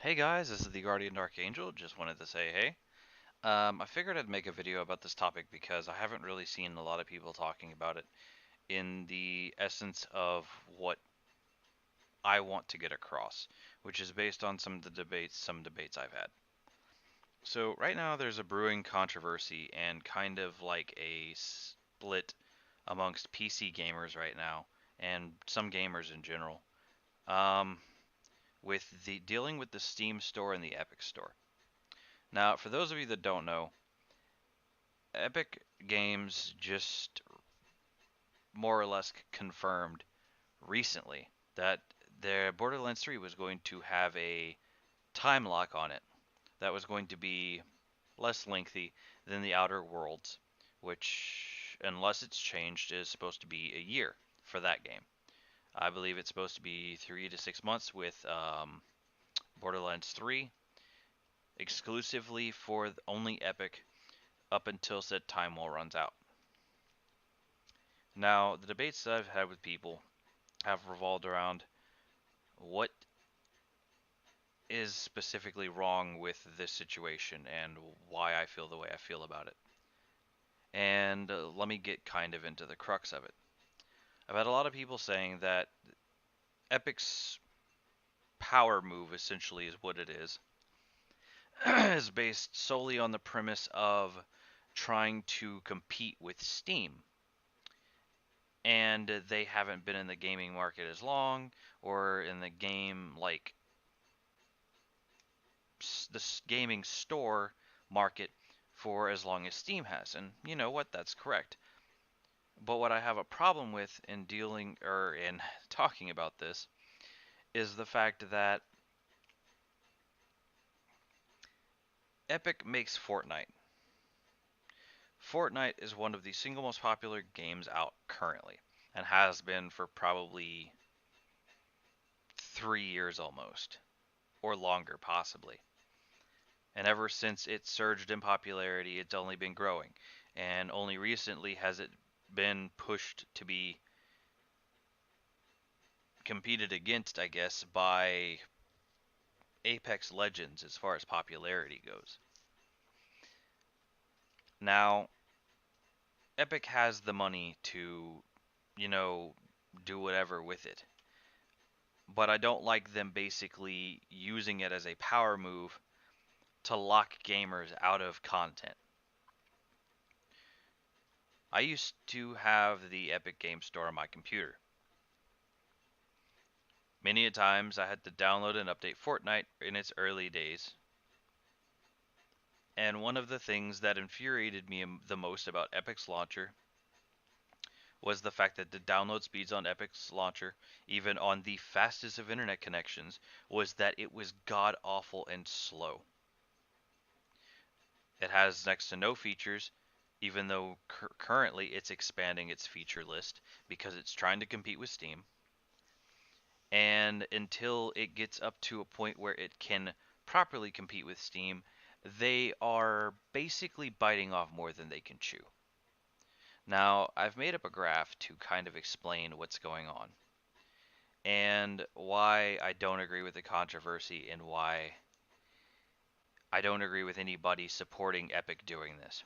Hey guys, this is the Guardian Dark Angel. Just wanted to say hey. I figured I'd make a video about this topic because I haven't really seen a lot of people talking about it in the essence of what I want to get across, which is based on some debates I've had. So right now there's a brewing controversy and kind of like a split amongst PC gamers right now and some gamers in general. Um, with the dealing with the Steam store and the Epic store. Now, for those of you that don't know, Epic Games just more or less confirmed recently that their Borderlands 3 was going to have a time lock on it that was going to be less lengthy than the Outer Worlds, which, unless it's changed, is supposed to be a year for that game. I believe it's supposed to be 3 to 6 months with Borderlands 3 exclusively for only Epic up until said time wall runs out. Now, the debates that I've had with people have revolved around what is specifically wrong with this situation and why I feel the way I feel about it. And let me get kind of into the crux of it. I've had a lot of people saying that Epic's power move essentially is what it is based solely on the premise of trying to compete with Steam. And they haven't been in the gaming market as long, or in the game like the gaming store market for as long as Steam has. And you know what? That's correct. But what I have a problem with in dealing or in talking about this is the fact that Epic makes Fortnite. Fortnite is one of the single most popular games out currently and has been for probably 3 years almost, or longer possibly. And ever since it surged in popularity, it's only been growing. And only recently has it been pushed to be competed against, I guess, by Apex Legends as far as popularity goes. Now, Epic has the money to, you know, do whatever with it. But I don't like them basically using it as a power move to lock gamers out of content. I used to have the Epic Game Store on my computer. Many a times I had to download and update Fortnite in its early days. And one of the things that infuriated me the most about Epic's launcher was the fact that the download speeds on Epic's launcher, even on the fastest of internet connections, was that it was god awful and slow. It has next to no features, even though currently it's expanding its feature list because it's trying to compete with Steam. And until it gets up to a point where it can properly compete with Steam, they are basically biting off more than they can chew. Now, I've made up a graph to kind of explain what's going on and why I don't agree with the controversy and why I don't agree with anybody supporting Epic doing this.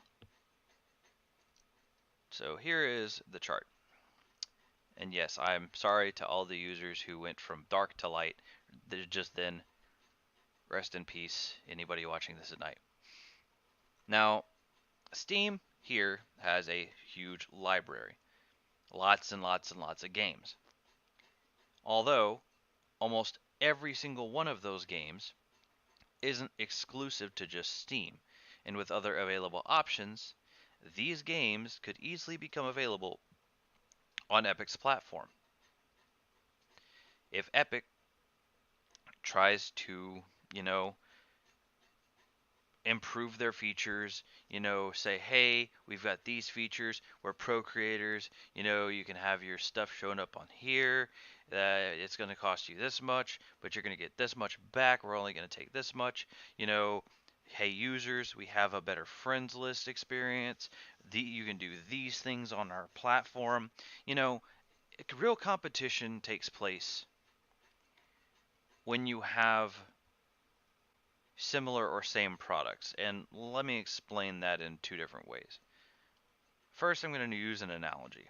So here is the chart. And yes, I'm sorry to all the users who went from dark to light just then. Rest in peace, anybody watching this at night. Now, Steam here has a huge library. Lots and lots and lots of games. Although, almost every single one of those games isn't exclusive to just Steam, and with other available options, these games could easily become available on Epic's platform. If Epic tries to, you know, improve their features, say, hey, we've got these features, we're pro creators, you can have your stuff showing up on here, it's going to cost you this much, but you're going to get this much back, we're only going to take this much, hey users, we have a better friends list experience, you can do these things on our platform, real competition takes place when you have similar or same products. And let me explain that in two different ways. First, I'm going to use an analogy.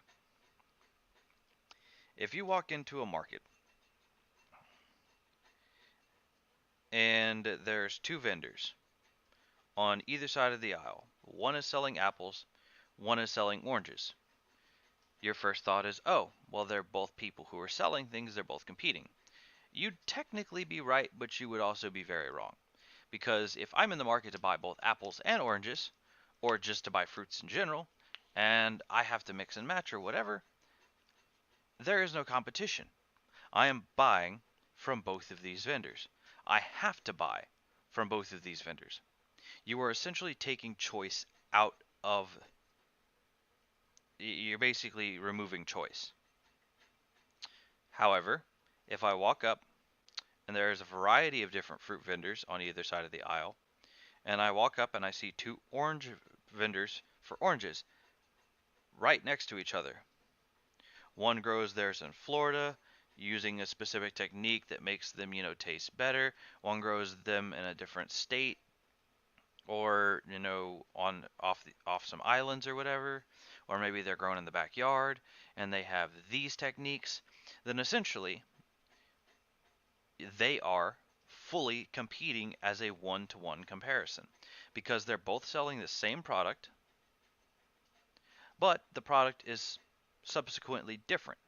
If you walk into a market and there's two vendors on either side of the aisle, one is selling apples, one is selling oranges. Your first thought is, oh, well, they're both people who are selling things, they're both competing. You'd technically be right, but you would also be very wrong. Because if I'm in the market to buy both apples and oranges, or just to buy fruits in general, and I have to mix and match or whatever, there is no competition. I am buying from both of these vendors. I have to buy from both of these vendors. You are essentially taking choice out of, you're basically removing choice. However, if I walk up and there's a variety of different fruit vendors on either side of the aisle, and I walk up and I see two orange vendors for oranges right next to each other. One grows theirs in Florida using a specific technique that makes them, taste better. One grows them in a different state or, on off some islands or whatever, or maybe they're grown in the backyard and they have these techniques. Then essentially they are fully competing as a one-to-one comparison because they're both selling the same product, but the product is subsequently different.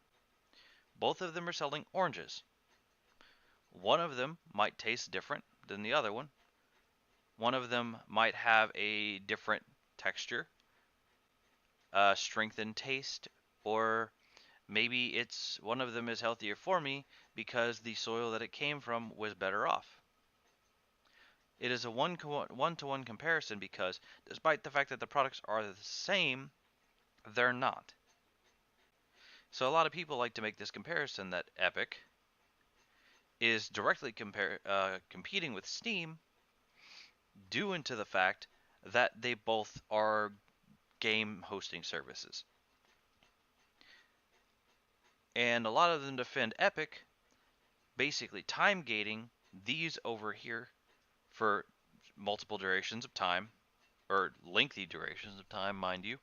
Both of them are selling oranges. One of them might taste different than the other one. One of them might have a different texture, strength and taste, or maybe it's one of them is healthier for me because the soil that it came from was better off. It is a one-to-one comparison because despite the fact that the products are the same, they're not. So a lot of people like to make this comparison that Epic is directly competing with Steam due into the fact that they both are game hosting services. And a lot of them defend Epic basically time gating these over here for multiple durations of time, or lengthy durations of time, mind you,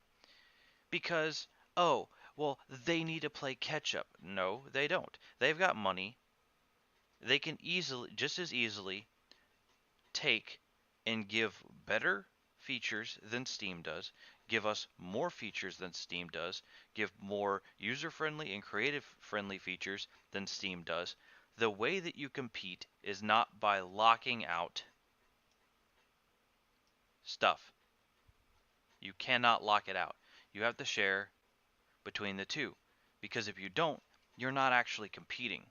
because, oh, well, they need to play catch up. No, they don't. They've got money. They can just as easily, take and give better features than Steam does, give us more features than Steam does, give more user-friendly and creative-friendly features than Steam does. The way that you compete is not by locking out stuff. You cannot lock it out. You have to share between the two, because if you don't, you're not actually competing.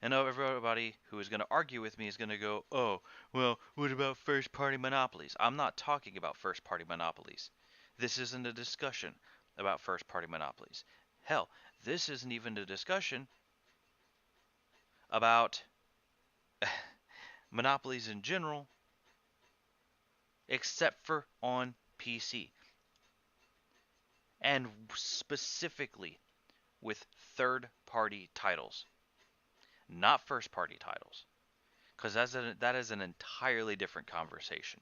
And everybody who is going to argue with me is going to go, oh, well, what about first-party monopolies? I'm not talking about first-party monopolies. This isn't a discussion about first-party monopolies. Hell, this isn't even a discussion about monopolies in general, except for on PC. And specifically with third-party titles, not first-party titles, because that is an entirely different conversation.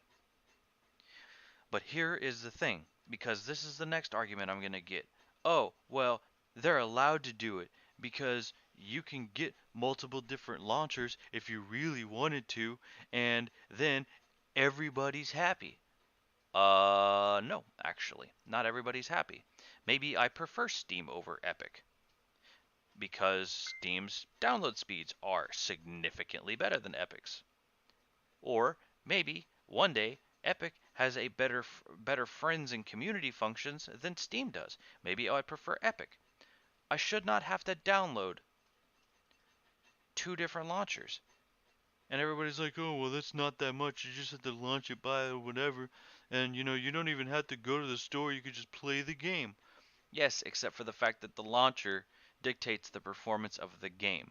But here is the thing, because this is the next argument I'm going to get. Oh, well, they're allowed to do it because you can get multiple different launchers if you really wanted to, and then everybody's happy. No, actually, not everybody's happy. Maybe I prefer Steam over Epic because Steam's download speeds are significantly better than Epic's. Or maybe one day Epic has a better friends and community functions than Steam does. Maybe I prefer Epic. I should not have to download two different launchers. And everybody's like, oh, well, that's not that much. You just have to launch it, buy it, or whatever. And, you don't even have to go to the store. You could just play the game. Yes, except for the fact that the launcher dictates the performance of the game.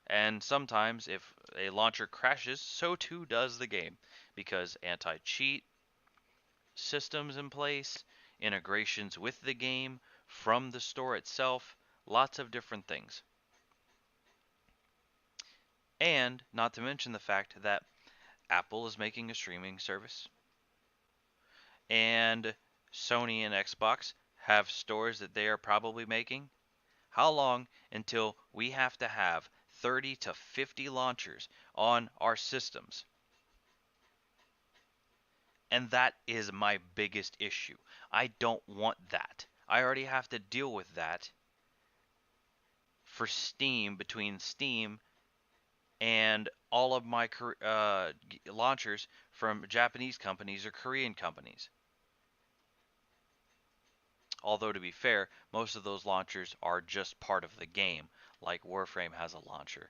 And sometimes if a launcher crashes, so too does the game, because anti-cheat systems in place, integrations with the game, from the store itself, lots of different things. And not to mention the fact that Apple is making a streaming service, and Sony and Xbox have stores that they are probably making. How long until we have to have 30 to 50 launchers on our systems? And that is my biggest issue. I don't want that. I already have to deal with that for Steam, between Steam and all of my launchers from Japanese companies or Korean companies. Although, to be fair, most of those launchers are just part of the game, like Warframe has a launcher.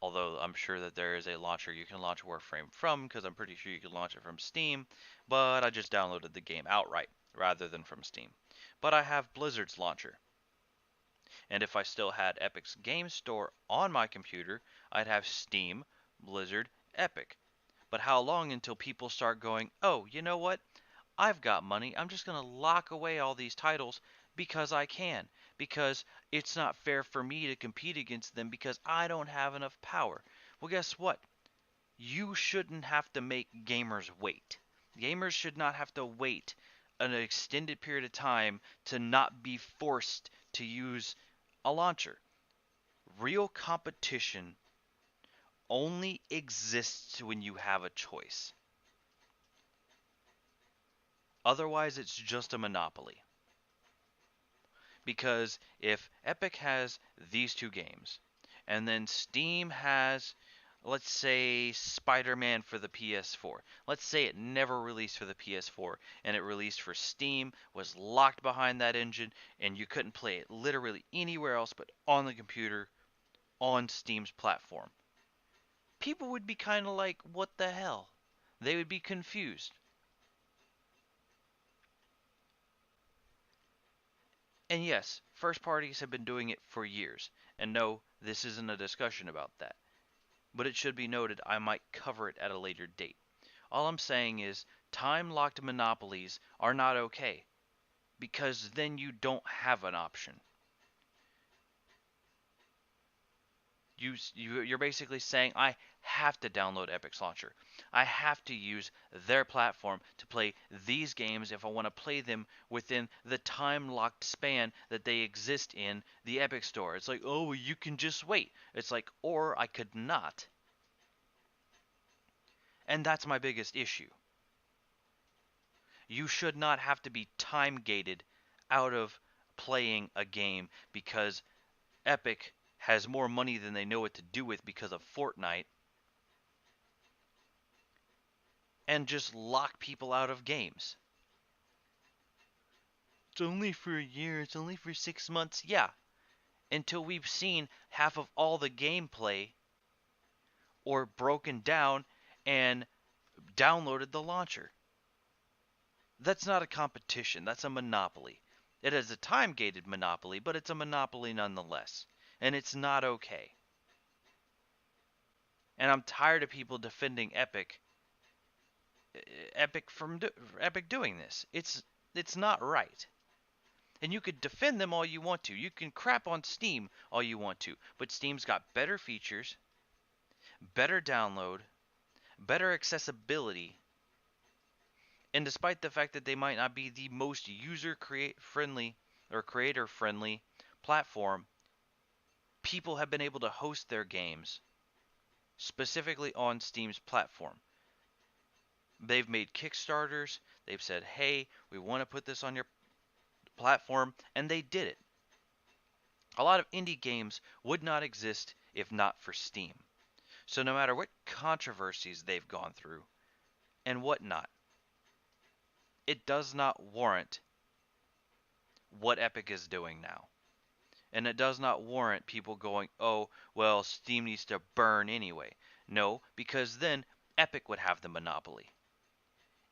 Although I'm sure that there is a launcher you can launch Warframe from, because I'm pretty sure you can launch it from Steam, but I just downloaded the game outright rather than from Steam. But I have Blizzard's launcher. And if I still had Epic's Game Store on my computer, I'd have Steam, Blizzard, Epic. But how long until people start going, oh, you know what? I've got money. I'm just going to lock away all these titles because I can. Because it's not fair for me to compete against them because I don't have enough power. Well, guess what? You shouldn't have to make gamers wait. Gamers should not have to wait an extended period of time to not be forced to use a launcher. Real competition only exists when you have a choice. Otherwise, it's just a monopoly. Because if Epic has these two games, and then Steam has, let's say, Spider-Man for the PS4. Let's say it never released for the PS4, and it released for Steam, was locked behind that engine, and you couldn't play it literally anywhere else but on the computer, on Steam's platform. People would be kind of like, what the hell? They would be confused. And yes, first parties have been doing it for years. And no, this isn't a discussion about that. But it should be noted I might cover it at a later date. All I'm saying is time-locked monopolies are not okay, because then you don't have an option. You're basically saying I have to download Epic's launcher. I have to use their platform to play these games if I want to play them within the time-locked span that they exist in the Epic Store. It's like, oh, you can just wait. It's like, or I could not. And that's my biggest issue. You should not have to be time gated out of playing a game because Epic has more money than they know what to do with because of Fortnite, and just lock people out of games. It's only for a year, it's only for 6 months. Yeah, until we've seen half of all the gameplay or broken down and downloaded the launcher. That's not a competition, that's a monopoly. It is a time gated monopoly, but it's a monopoly nonetheless. And it's not okay. And I'm tired of people defending Epic doing this. It's not right. And you could defend them all you want to. You can crap on Steam all you want to, but Steam's got better features, better download, better accessibility, and despite the fact that they might not be the most user friendly or creator friendly platform, people have been able to host their games specifically on Steam's platform. They've made Kickstarters, they've said, hey, we want to put this on your platform, and they did it. A lot of indie games would not exist if not for Steam. So no matter what controversies they've gone through and whatnot, it does not warrant what Epic is doing now. And it does not warrant people going, oh, well, Steam needs to burn anyway. No, because then Epic would have the monopoly.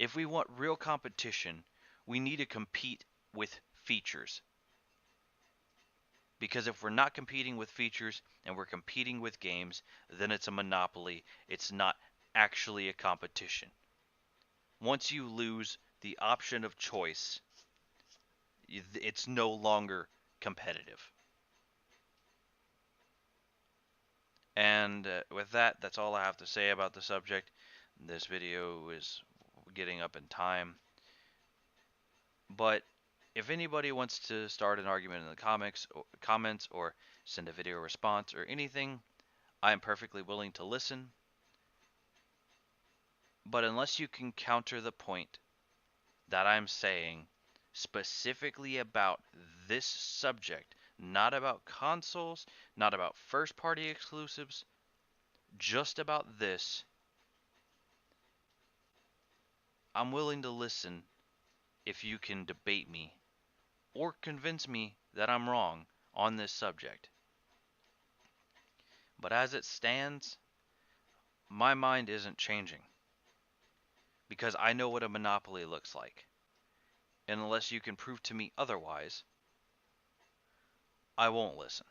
If we want real competition, we need to compete with features. Because if we're not competing with features and we're competing with games, then it's a monopoly. It's not actually a competition. Once you lose the option of choice, it's no longer competitive. And with that, that's all I have to say about the subject. This video is getting up in time. But if anybody wants to start an argument in the comments or send a video response or anything, I am perfectly willing to listen. But unless you can counter the point that I'm saying specifically about this subject, not about consoles, not about first party exclusives, just about this, I'm willing to listen if you can debate me or convince me that I'm wrong on this subject. But as it stands, my mind isn't changing because I know what a monopoly looks like. And unless you can prove to me otherwise, I won't listen.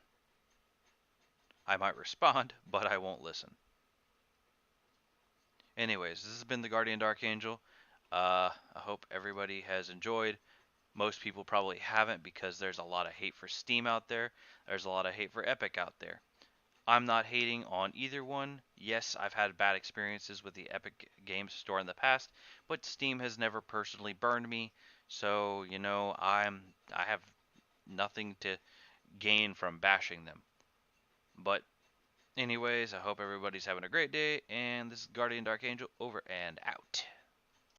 I might respond, but I won't listen. Anyways, this has been the Guardian Dark Angel. I hope everybody has enjoyed. Most people probably haven't because there's a lot of hate for Steam out there. There's a lot of hate for Epic out there. I'm not hating on either one. Yes, I've had bad experiences with the Epic Games Store in the past, but Steam has never personally burned me. So, I have nothing to gain from bashing them. But anyways, I hope everybody's having a great day, and this is Guardian Dark Angel over and out.